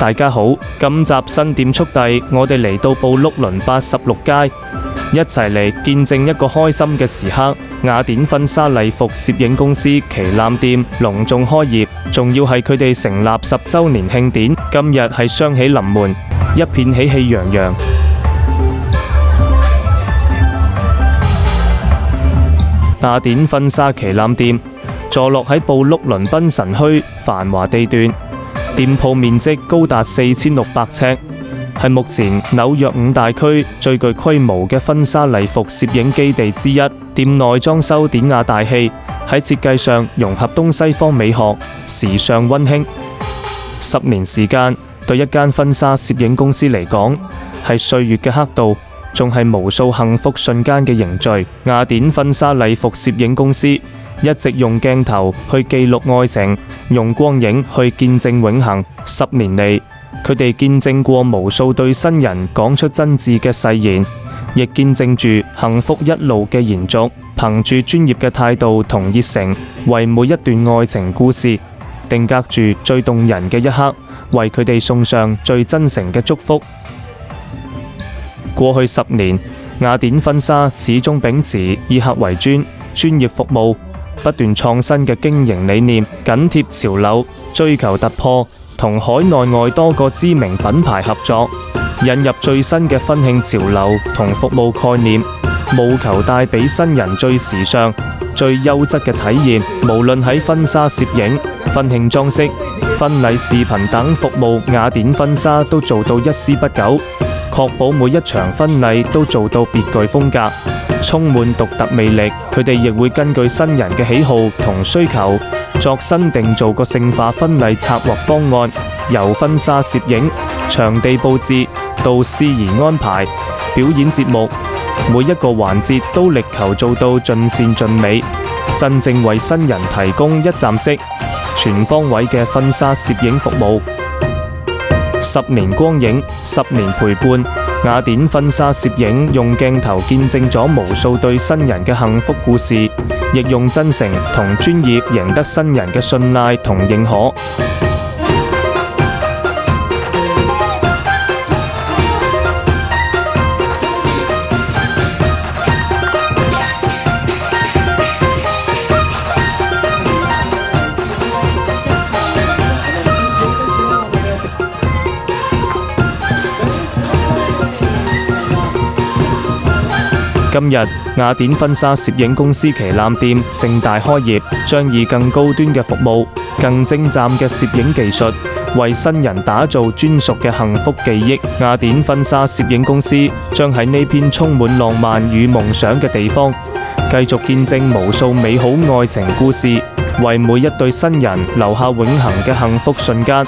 大家好，今集新店速遞，我哋嚟到布碌倫86街，一齊嚟見證一個開心嘅時刻。雅典婚紗禮服攝影公司旗艦店隆重開業，仲要係佢哋成立10週年慶典。今日係雙喜臨門，一片喜氣洋洋。雅典婚紗旗艦店坐落喺布碌倫賓神墟繁華地段，店鋪面積高達4600尺，係目前紐約5大區最具規模嘅婚紗禮服攝影基地之一。店內裝修典雅大氣，喺設計上融合東西方美學，時尚溫馨。10年時間對一間婚紗攝影公司嚟講，係歲月嘅刻度，仲係無數幸福瞬間嘅凝聚。雅典婚紗禮服攝影公司一直用鏡頭去記錄愛情，用光影去見證永恆。10年嚟，佢哋見證過無數對新人講出真摯嘅誓言，亦見證住幸福一路嘅延續。憑住專業嘅態度同熱誠，為每一段愛情故事定格住最動人嘅一刻，為佢哋送上最真誠嘅祝福。過去10年，雅典婚紗始終秉持以客為尊、專業服務、不斷創新嘅經營理念，緊貼潮流，追求突破，同海內外多個知名品牌合作，引入最新嘅婚慶潮流同服務概念，務求帶俾新人最時尚、最優質嘅體驗。無論喺婚紗攝影、婚慶裝飾、婚禮視頻等服務，雅典婚紗都做到一絲不苟，確保每一場婚禮都做到別具風格，充滿獨特魅力。佢哋亦會根據新人嘅喜好同需求，作新定做個性化婚禮策劃方案，由婚紗攝影、場地佈置到司儀安排、表演節目，每一個環節都力求做到盡善盡美，真正為新人提供一站式、全方位嘅婚紗攝影服務。10年光影，10年陪伴，雅典婚紗攝影用鏡頭見證咗無數對新人嘅幸福故事，亦用真誠同專業贏得新人嘅信賴同認可。今日雅典婚紗攝影公司旗艦店盛大開業，將以更高端嘅服務、更精湛嘅攝影技術，為新人打造專屬嘅幸福記憶。雅典婚紗攝影公司將喺呢片充滿浪漫與夢想嘅地方，繼續見證無數美好愛情故事，為每一對新人留下永恆嘅幸福瞬間。